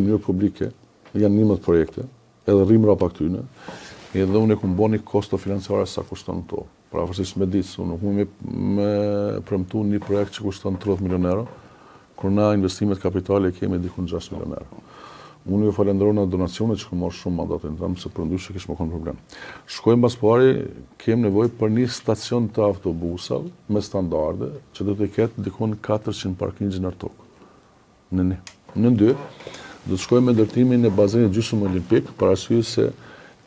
mënyrë publike, janë 11 projekte, edhe rrim rapa këtyne, edhe unë e kum boni kosto financiare sa kushton to. Pra vërtetësisht me ditë, unë nuk mund me premtu një projekt që kushton 30 milion euro, kur na investimet kapitale kemi diku në 6 milion euro. Unë ju falenderoj në donacionet që kam marrë shumë mandatin tëm, se përndryshe kish më kon problem. Shkojmë pas pari, kem nevojë për një stacion të autobusave me standarde që do të ketë diku 400 parkingje në tokë. Në dy, do të shkojmë me ndërtimin e bazenit gjysmë olimpik, për arsye se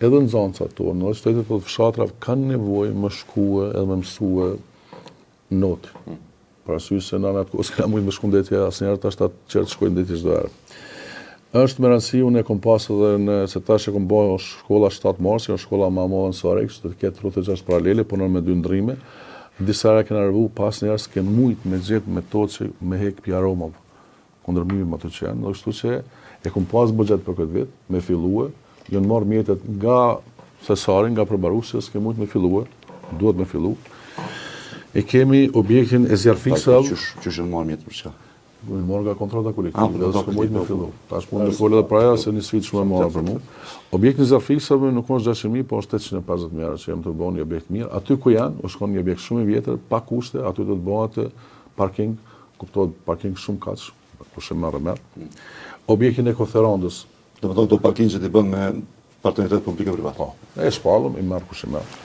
edhe nxënësat tonë, në qytetet të fshatrave kanë nevojë më shkue edhe më mësue notë. Për arsye se në atë kohë s'ka mujt më shku ndetje asnjëherë, tash ta qertë shkojnë ndetje çdo herë. Është me rëndësi, unë e kom pas edhe se tash e kom bërë shkolla 7 Marsi, shkolla më e madhe në Sarek, që do të ketë rrugë 6 paralele, punon me 2 ndrrime. Disa herë kena rrevu pas njerëz që mujt me gjetë metodë që me hek pi aromave kundërmimit ato që janë, kështu që e kom pas buxhet për këtë vit, me fillue, janë marrë mjetet nga Thesari, nga përmbaruesi, s'ke mujt me fillue, duhet me fillu. E kemi objektin e zjarfiksav. Qysh janë marrë mjetet për çka? Unë morë nga kontrata kolektive, dhe s'ke mujt me fillu. Tash punë me folë edhe për ajo, se një sfidë shumë e madhe për mua. Objekti i zjarfiksave nuk është 600.000, po është 850.000 euro që jam të bëni një objekt mirë. Aty ku janë, është një objekt shumë i vjetër, pa kushte, aty do të bëhet parking, kuptohet parking shumë kaç, kush e merr. Objektin e Kotherondos. Domethënë këto parkingjet i bën me partneritet publike-privat. Po, e shpallëm, i marr kush e merr.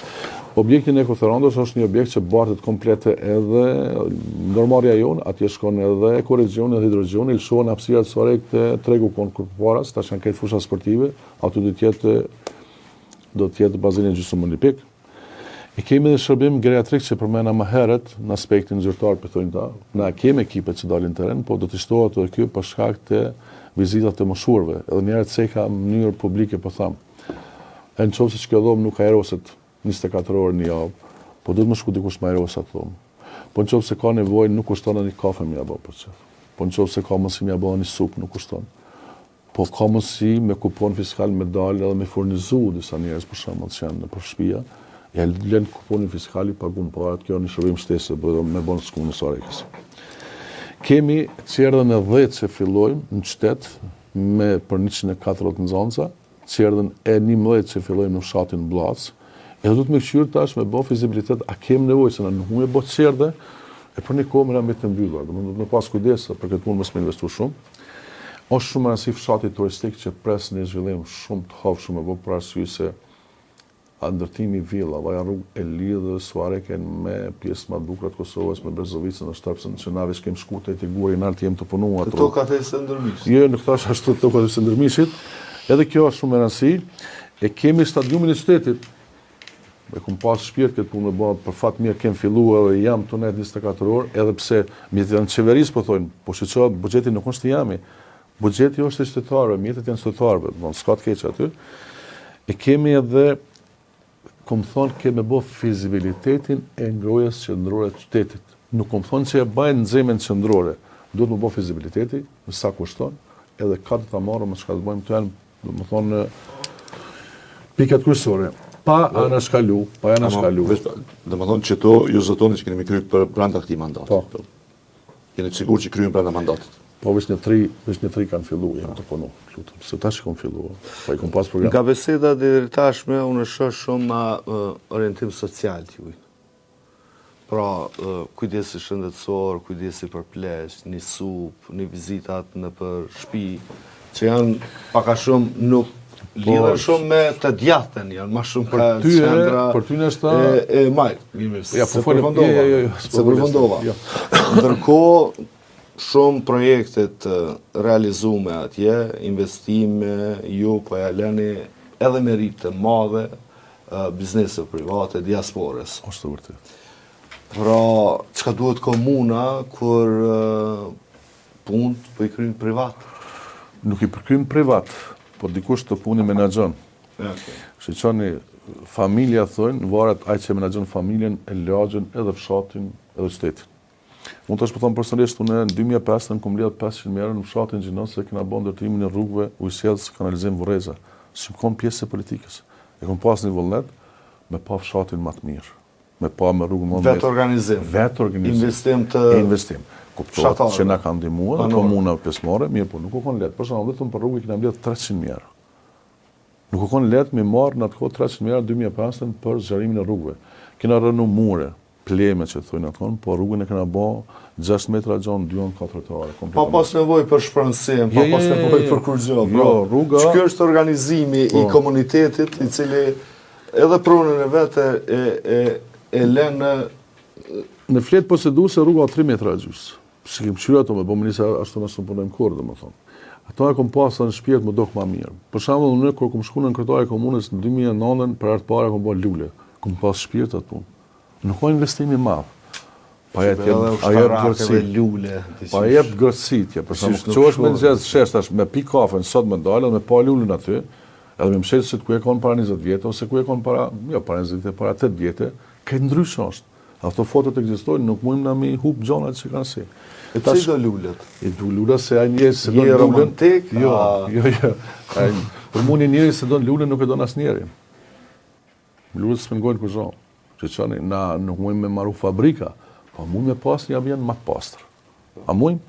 Objektin e Kotherondos është një objekt që bartet komplete edhe ndërmarrja jonë, atje shkon edhe ekoregjioni dhe hidrogjioni, lëshohen hapësirat Sarek të tregu konkurparas, tash kanë këtë fusha sportive, aty do të jetë bazeni gjysmë olimpik. E kemi edhe shërbim geriatrik që përmena më herët në aspektin zyrtar, për thojnë ta. Na kemi ekipet që dalin në teren, po do të shtohet edhe kjo për shkak të vizitat të moshuarve, edhe njerëz ceka në mënyrë publike, po tham. E në qoftë se kjo dhomë nuk aeroset 24 orë një javë, po do të më shku dikush më aeros atë dhomë. Po në qoftë se ka nevojë, nuk kushton një kafe më ja bë për çfarë. Po në qoftë se ka mundësi më ja bë një supë, nuk kushton. Po ka mundësi me kupon fiskal me dalë edhe me furnizu disa njerëz për shembull që janë nëpër shtëpia, ja lën kuponin fiskal i pagun parat, kjo në shërbim shtesë, do me bon skumë në Sarekës. Kemi qerdhën e 10 që fillojmë në qytet me për 140 nxënësa, qerdhën e 11 që fillojmë në fshatin Bllac. Edhe do të më këshyr tash me bë fizibilitet, a kem nevojë se na nuk më bë qerdhë, e për një kohë më mbi të mbyllur, do të më pas kujdes për këtë punë mos më investu shumë. Është shumë rëndësi fshati turistik që pres një zhvillim shumë të hapshëm e për arsye se ndërtimi i villave, janë rrugë e lidhës Suareken me pjesë më bukur të Kosovës, me Brezovicën, në Shtrapsën, që na veç kem shku te Tiguri nalt jem të punuar atë. Tokat e Sëndërmishit. Jo, nuk thash ashtu tokat e Sëndërmishit. Edhe kjo është shumë e rëndësi. E kemi stadiumin e qytetit. E kum pas shpirt këtë punë bë, për fat mirë kem filluar edhe jam tonë 24 orë, edhe pse mjetet janë qeverisë po thonë, po shqetësohet buxheti nuk është i jami. Buxheti është i qytetarëve, mjetet janë qytetarëve, do të s'ka të keq aty. E kemi edhe kom thonë kemi bë fizibilitetin e ngrohjes qendrore të qytetit. Nuk kom thonë që e bajnë nxemën qendrore, duhet më bë fizibiliteti, sa kushton, edhe ka të ta marrë me çka të bëjmë të janë, do të thonë pikat kryesore. Pa anashkalu. Do të thonë që to ju zotoni që keni kryer për brenda këtij mandati. Po. Jeni të sigurt që kryejnë brenda mandatit. Po veç një tri kanë filluar jam të punu. Lutem, se tash kam filluar. Po i kam pas program. Nga beseda deri tashme unë shoh shumë orientim social ti. Pra, kujdesi shëndetësor, kujdesi për plesh, një supë, një vizitat në për shtëpi, që janë pak a shumë nuk lidhen shumë me të djathtën, janë më shumë ka qendra. Për ty është e maj. Ja, po se përfundova. Ndërkohë shumë projektet realizume atje, investime, ju po ja lëni edhe meritë të madhe biznese private, diasporës. Është vërtet. Pra, çka duhet komuna kur punët po i kryjnë privat? Nuk i përkrym privat, po dikush të puni menaxhon. Shqeqoni, familja thonë, varet ai që menaxhon familjen, e lagjën, edhe fshatin, edhe shtetin. Mund të shpëton personalisht unë në 2005 në kom lidh 500 erë në fshatin Gjinoz se kena bën ndërtimin e rrugëve, ujësjellës, kanalizim Vorreza. Si kom pjesë e politikës. E kom pas një vullnet me pa fshatin më të mirë. me pa me rrugën më Vetë organizim. Vetë organizim. Investim të investim. Kuptohet fshatarëve. që na kanë ndihmuar komuna pjesëmarrë, mirë po nuk u kon lehtë. Për shembull, vetëm për rrugë kena mbledh 300.000 euro. Nuk u kon lehtë me marr në atë kohë 300.000 euro 2005 për zgjerimin e rrugëve. Kena rënë mure, pleme që thonë atë, po rrugën e kena bë 6 metra gjon, 2-4 trotuare. Pa pas nevojë për shpërndësim, pa pas nevojë për kurrë. Jo, rruga. Ky është organizimi i komunitetit i cili edhe pronën e vetë e lën në fletë poseduese rruga 3 metra gjys. Si kem qyra ato me bomënisa ashtu më shumë punojmë kur domethënë. Ato e kom pasur në shpirt më dok më mirë. Për shembull, unë kur kom shkuar në kryetare komunës në 2009 për art para kom bërë lule. Kom pas shpirt atë punë. Nuk ka investim i madh. Pa jetë gërësi. Pa jetë gërësitje. Për shembull, çohesh me nxez sheshtash me pi kafen sot më dalën me pa lulën aty. Edhe me mshel se ku e kanë para 20 vjetë ose ku e kanë para, jo para 20 vjetë, para 8 vjetë, ke ndryshë është. Ato fotot ekzistojnë, nuk mujmë na mi hub gjonat që kanë si. E si do lullet? I do lullet se ai njeri se do lullen. Je romantik? Jo. Për mua një njeri se do lullen nuk e do asnjëri. Lullet s'pengojnë kur zon. Që çani na nuk mujmë me marru fabrika, po mujmë me pas një ambient më të pastër. A mujmë?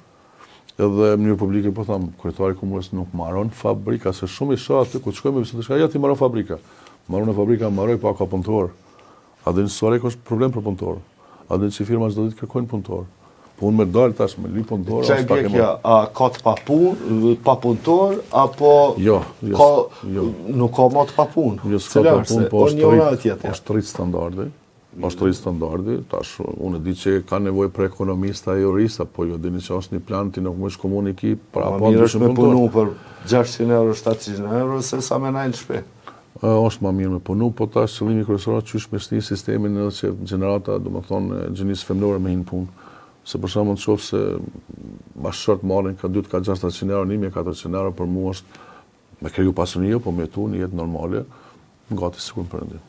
Edhe në mënyrë publike po them, kryetari i komunës nuk marron fabrika, se shumë i shoh aty ku shkojmë me diçka, ja ti marron fabrika. Marron fabrika, marroj pa ka punëtor. A dhe nësore është problem për punëtor. A dhe që firma çdo ditë kërkojnë punëtor. Po unë më dal tash me li punëtor. Çfarë bie a ka të pa punëtor apo jo. Nuk ka më të pa punë. Jo, s'ka pa punë, po është rrit standardi. Është rrit standardi, tash unë di që ka nevojë për ekonomista e jurista, po ju dini që është një plan ti nuk mund të komuniki para pa ndryshim me punu për 600 euro, 700 euro se sa më najnë shpe. Është më mirë me punu, po tash qëllimi kryesor qysh me shni sistemin edhe që gjenerata, domethënë gjenisë femnore me hinë punë. Se për shembull nëse se bashkëshort marrin ka 2 ka 600 euro, 1400 euro për mua është me kriju pasuni, po me tu një jetë normale, gati sikur perëndim.